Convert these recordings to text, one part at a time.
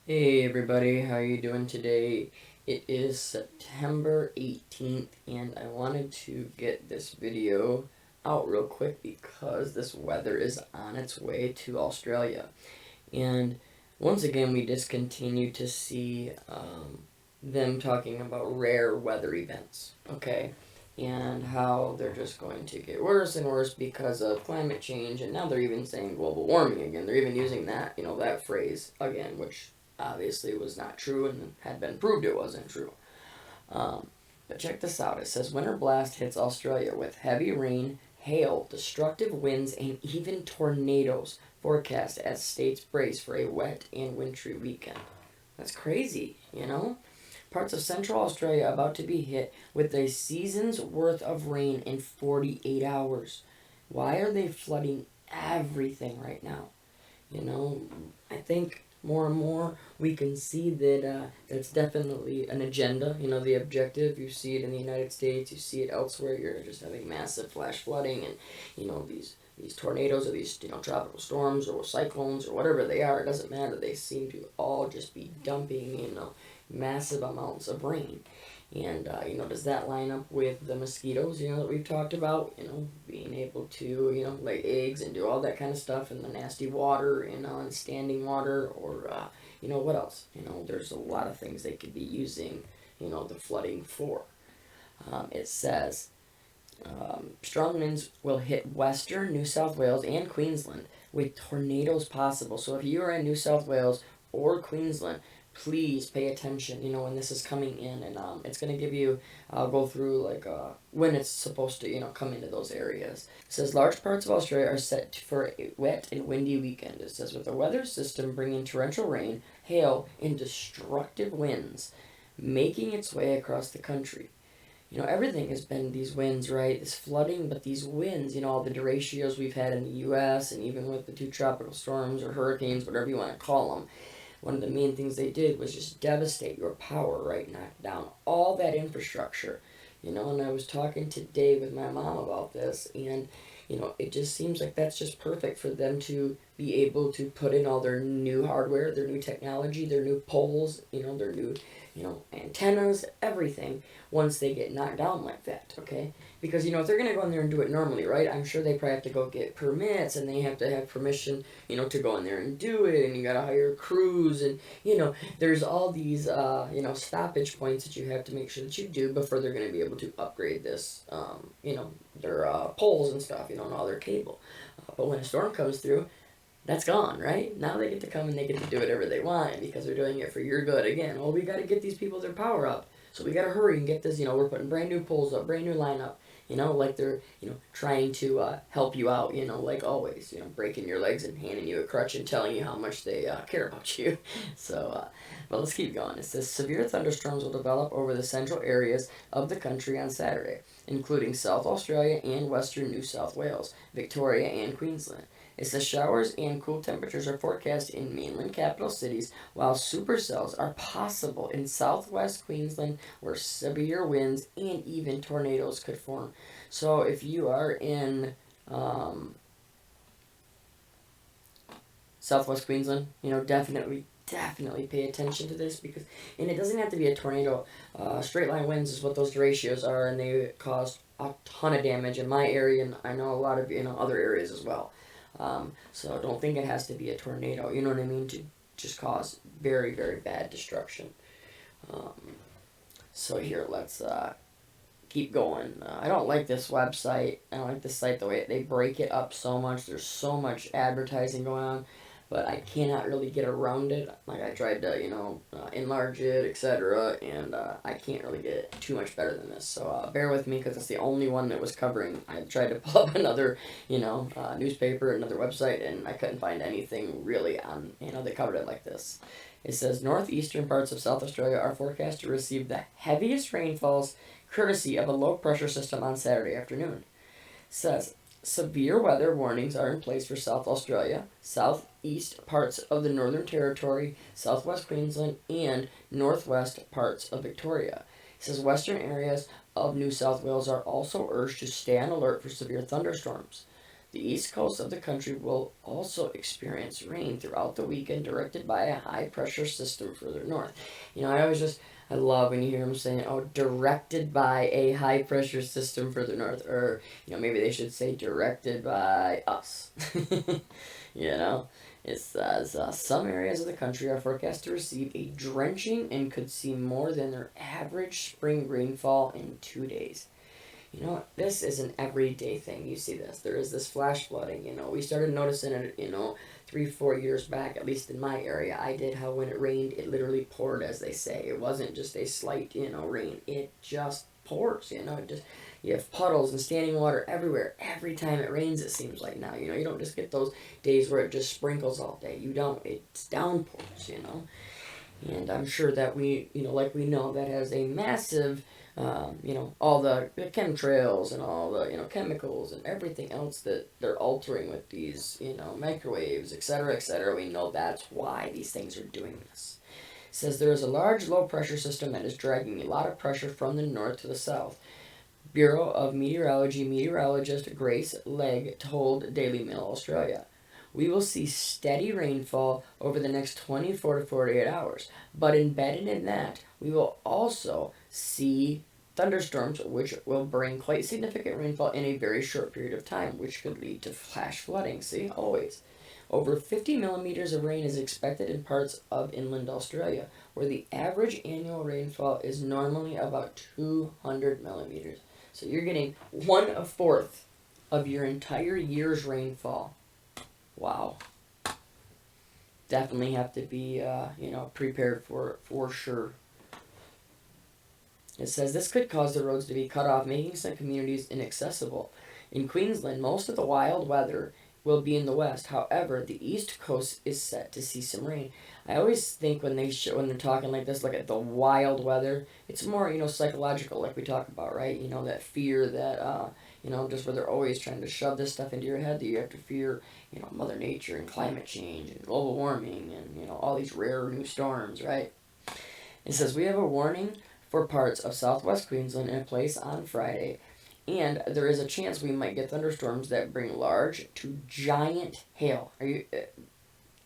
Hey everybody, how you doing today? It is September 18th and I wanted to get this video out real quick because this weather is on its way to Australia. And once again we just continue to see them talking about rare weather events, okay? And how they're just going to get worse and worse because of climate change, and now they're even saying global warming again. They're even using that, that phrase again, which obviously was not true and had been proved it wasn't true. Um, but check this out. It says winter blast hits Australia with heavy rain, hail, destructive winds, and even tornadoes forecast as states brace for a wet and wintry weekend. That's crazy. Parts of central Australia about to be hit with a season's worth of rain in 48 hours. Why are they flooding everything right now? You know, I think more and more we can see that that's definitely an agenda. The objective. You see it in the United States. You see it elsewhere. You're just having massive flash flooding, and these tornadoes or these tropical storms or cyclones or whatever they are. It doesn't matter. They seem to all just be dumping massive amounts of rain. And, does that line up with the mosquitoes, that we've talked about, being able to, lay eggs and do all that kind of stuff in the nasty water, and standing water, or, what else? There's a lot of things they could be using, the flooding for. It says, strong winds will hit western New South Wales and Queensland with tornadoes possible. So if you are in New South Wales or Queensland, please pay attention, when this is coming in, and it's going to give you, I'll go through, when it's supposed to, come into those areas. It says large parts of Australia are set for a wet and windy weekend. It says with the weather system bringing torrential rain, hail, and destructive winds making its way across the country. Everything has been these winds, right? This flooding, but these winds, all the derechos we've had in the U.S., and even with the two tropical storms or hurricanes, whatever you want to call them, one of the main things they did was just devastate your power, right? Knock down all that infrastructure. And I was talking today with my mom about this, and, it just seems like that's just perfect for them to be able to put in all their new hardware, their new technology, their new poles, their new, antennas, everything, once they get knocked down like that, okay? Because, if they're going to go in there and do it normally, right, I'm sure they probably have to go get permits, and they have to have permission, to go in there and do it, and you got to hire crews, and, there's all these, stoppage points that you have to make sure that you do before they're going to be able to upgrade this, their poles and stuff, and all their cable. But when a storm comes through, that's gone, right? Now they get to come and they get to do whatever they want because they're doing it for your good. Again, well, we got to get these people their power up. So we got to hurry and get this, we're putting brand new poles up, brand new lineup, like they're, trying to help you out, like always, breaking your legs and handing you a crutch and telling you how much they care about you. So, but let's keep going. It says severe thunderstorms will develop over the central areas of the country on Saturday, including South Australia and western New South Wales, Victoria, and Queensland. It says showers and cool temperatures are forecast in mainland capital cities, while supercells are possible in southwest Queensland, where severe winds and even tornadoes could form. So if you are in southwest Queensland, definitely pay attention to this, because, and it doesn't have to be a tornado. Straight line winds is what those derechos are, and they cause a ton of damage in my area, and I know a lot of other areas as well. So don't think it has to be a tornado, you know what I mean, to just cause very, very bad destruction. Um, so here, let's keep going. I don't like this website. I don't like this site, the way they break it up so much. There's so much advertising going on, but I cannot really get around it. Like, I tried to, enlarge it, etc., and I can't really get it too much better than this. So bear with me, because it's the only one that was covering. I tried to pull up another, newspaper, another website, and I couldn't find anything really on, that covered it like this. It says northeastern parts of South Australia are forecast to receive the heaviest rainfalls courtesy of a low pressure system on Saturday afternoon. It says severe weather warnings are in place for South Australia, southeast parts of the Northern Territory, southwest Queensland, and northwest parts of Victoria. It says western areas of New South Wales are also urged to stay on alert for severe thunderstorms. The east coast of the country will also experience rain throughout the weekend, directed by a high pressure system further north. You know, I love when you hear them saying, oh, directed by a high pressure system further north. Or, you know, maybe they should say directed by us. You know, it says some areas of the country are forecast to receive a drenching and could see more than their average spring rainfall in 2 days. You know, this is an everyday thing. You see this. There is this flash flooding, you know. We started noticing it, you know, 3-4 years back, at least in my area. I did how when it rained, it literally poured, as they say. It wasn't just a slight, you know, rain. It just pours, you know. It just, you have puddles and standing water everywhere. Every time it rains, it seems like now. You know, you don't just get those days where it just sprinkles all day. You don't. It's downpours, you know. And I'm sure that we, you know, like we know, that has a massive, you know, all the chemtrails and all the, you know, chemicals and everything else that they're altering with these, you know, microwaves, etc., etc. We know that's why these things are doing this. It says there is a large low pressure system that is dragging a lot of pressure from the north to the south. Bureau of Meteorology meteorologist Grace Legg told Daily Mail Australia. We will see steady rainfall over the next 24 to 48 hours, but embedded in that, we will also see thunderstorms, which will bring quite significant rainfall in a very short period of time, which could lead to flash flooding. See, always. Over 50 millimeters of rain is expected in parts of inland Australia, where the average annual rainfall is normally about 200 millimeters. So you're getting 1/4 of your entire year's rainfall. Wow. Definitely have to be, you know, prepared for sure. It says this could cause the roads to be cut off, making some communities inaccessible. In Queensland, most of the wild weather will be in the west. However, the east coast is set to see some rain. I always think when when they're talking like this, look at the wild weather. It's more, you know, psychological, like we talk about, right? You know, that fear that you know, just where they're always trying to shove this stuff into your head that you have to fear, you know, Mother Nature and climate change and global warming and, you know, all these rare new storms, right? It says we have a warning for parts of southwest Queensland in place on Friday, and there is a chance we might get thunderstorms that bring large to giant hail.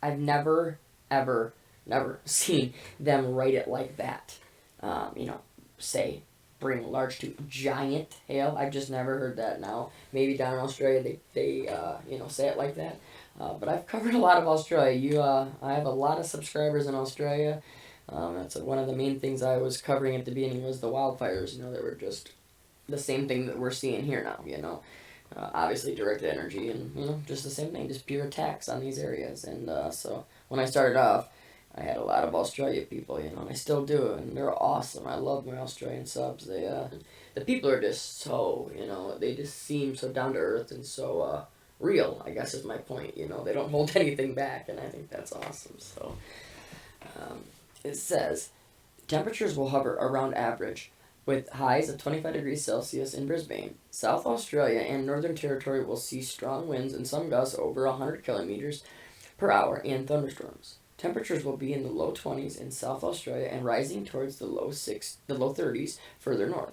I've never, ever, never seen them write it like that. You know, say bring large to giant hail. I've just never heard that. Now maybe down in Australia they you know, say it like that. But I've covered a lot of Australia. I have a lot of subscribers in Australia. That's one of the main things I was covering at the beginning was the wildfires. You know, that were just the same thing that we're seeing here now. You know, obviously directed energy and, you know, just the same thing, just pure attacks on these areas. And so when I started off, I had a lot of Australia people, you know, and I still do, and they're awesome. I love my Australian subs. They the people are just so, you know, they just seem so down to earth and so real, I guess is my point. You know, they don't hold anything back, and I think that's awesome. So it says temperatures will hover around average, with highs of 25 degrees Celsius in Brisbane. South Australia and Northern Territory will see strong winds and some gusts over 100 kilometers per hour and thunderstorms. Temperatures will be in the low 20s in South Australia and rising towards the low 30s further north.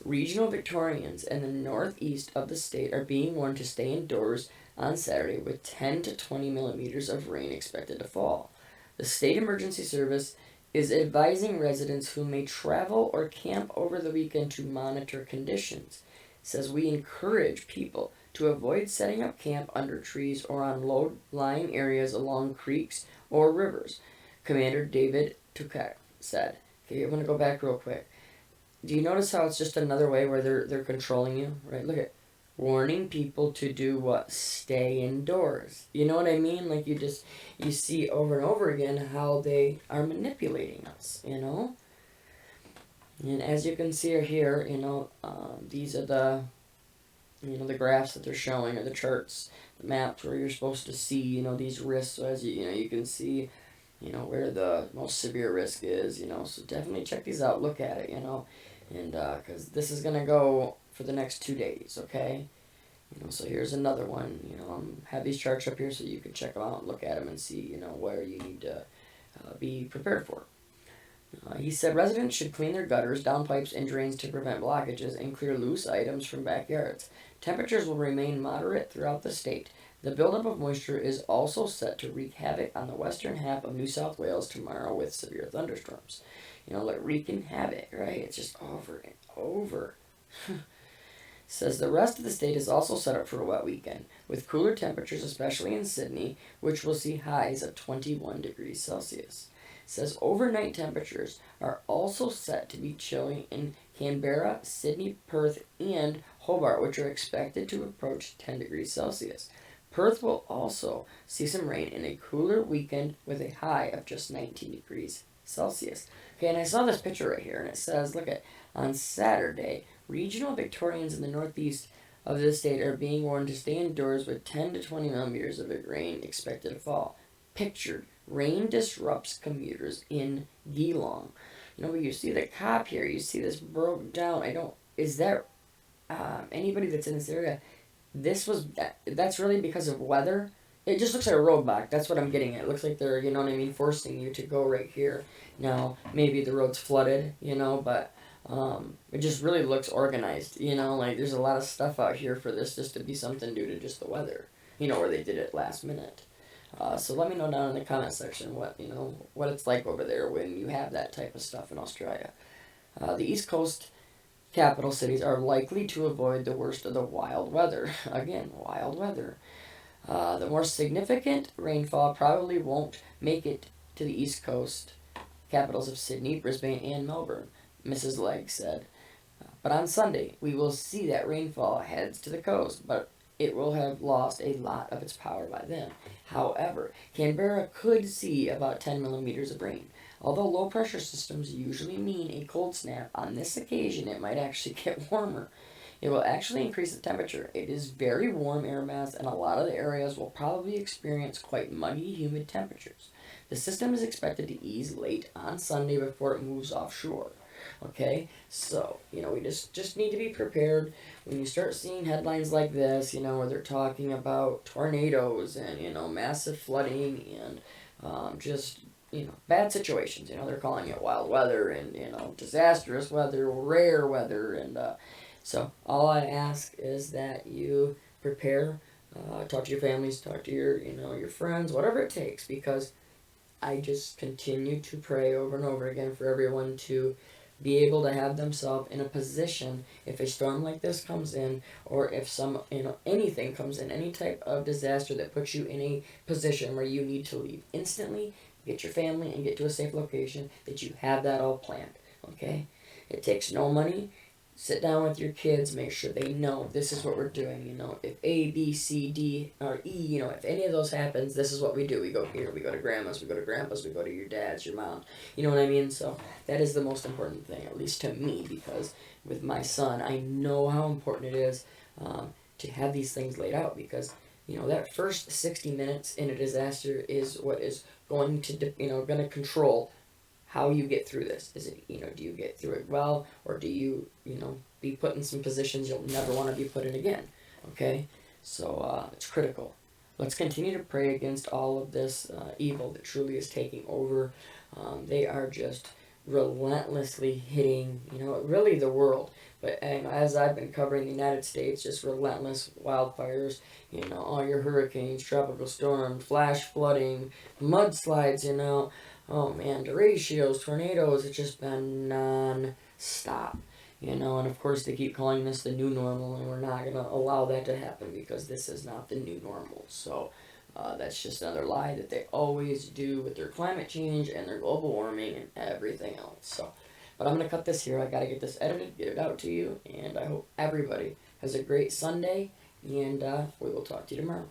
Regional Victorians in the northeast of the state are being warned to stay indoors on Saturday, with 10 to 20 millimeters of rain expected to fall. The State Emergency Service is advising residents who may travel or camp over the weekend to monitor conditions. It says we encourage people to avoid setting up camp under trees or on low-lying areas along creeks or rivers, Commander David Tukak said. Okay, I'm going to go back real quick. Do you notice how it's just another way where they're controlling you? Right, look at warning people to do what? Stay indoors. You know what I mean? Like you see over and over again how they are manipulating us, you know? And as you can see here, you know, these are the, you know, the graphs that they're showing, or the charts, the maps where you're supposed to see, you know, these risks. So as you know, you can see, you know, where the most severe risk is, you know. So definitely check these out, look at it, you know, and because this is gonna go for the next 2 days, okay? You know, so here's another one. You know, have these charts up here so you can check them out and look at them and see, you know, where you need to be prepared for. He said residents should clean their gutters, downpipes, and drains to prevent blockages and clear loose items from backyards. Temperatures will remain moderate throughout the state. The buildup of moisture is also set to wreak havoc on the western half of New South Wales tomorrow with severe thunderstorms. Like wreaking havoc, right? It's just over and over. Says the rest of the state is also set up for a wet weekend, with cooler temperatures, especially in Sydney, which will see highs of 21 degrees Celsius. Says overnight temperatures are also set to be chilly in Canberra, Sydney, Perth, and Hobart, which are expected to approach 10 degrees Celsius. Perth will also see some rain in a cooler weekend with a high of just 19 degrees Celsius. Okay, and I saw this picture right here, and it says, look at, on Saturday, regional Victorians in the northeast of the state are being warned to stay indoors with 10 to 20 millimeters of rain expected to fall. Pictured, rain disrupts commuters in Geelong. But you see the cop here, you see this broke down. Is that anybody that's in this area? That's really because of weather. It just looks like a roadblock. That's what I'm getting at. It looks like they're, forcing you to go right here. Now, maybe the road's flooded, but it just really looks organized, like there's a lot of stuff out here for this just to be something due to just the weather, where they did it last minute. So let me know down in the comment section what it's like over there when you have that type of stuff in Australia. The East Coast capital cities are likely to avoid the worst of the wild weather. Again, wild weather. The more significant rainfall probably won't make it to the East Coast capitals of Sydney, Brisbane, and Melbourne, Mrs. Legg said. But on Sunday, we will see that rainfall heads to the coast, but it will have lost a lot of its power by then. However, Canberra could see about 10 millimeters of rain. Although low pressure systems usually mean a cold snap, on this occasion it might actually get warmer. It will actually increase the temperature. It is very warm air mass, and a lot of the areas will probably experience quite muggy, humid temperatures. The system is expected to ease late on Sunday before it moves offshore. Okay, so, we just need to be prepared when you start seeing headlines like this, where they're talking about tornadoes and, massive flooding and bad situations. They're calling it wild weather and, disastrous weather, rare weather. And so all I ask is that you prepare, talk to your families, talk to your friends, whatever it takes, because I just continue to pray over and over again for everyone to be able to have themselves in a position if a storm like this comes in, or if anything comes in, any type of disaster that puts you in a position where you need to leave instantly, get your family and get to a safe location, that you have that all planned. Okay? It takes no money. Sit down with your kids, make sure they know this is what we're doing. If A, B, C, D, or E, if any of those happens, this is what we do. We go here, we go to grandma's, we go to grandpa's, we go to your dad's, your mom. You know what I mean? So that is the most important thing, at least to me, because with my son, I know how important it is to have these things laid out, because that first 60 minutes in a disaster is what is going to control how you get through this. Is it, do you get through it well, or do you, be put in some positions you'll never want to be put in again? Okay? So it's critical. Let's continue to pray against all of this evil that truly is taking over. They are just relentlessly hitting, really the world. But as I've been covering the United States, just relentless wildfires, all your hurricanes, tropical storms, flash flooding, mudslides, oh man, derechos, tornadoes, it's just been non-stop. And of course they keep calling this the new normal, and we're not going to allow that to happen, because this is not the new normal. So that's just another lie that they always do with their climate change and their global warming and everything else. So, but I'm going to cut this here. I got to get this edited, get it out to you, and I hope everybody has a great Sunday, and we will talk to you tomorrow.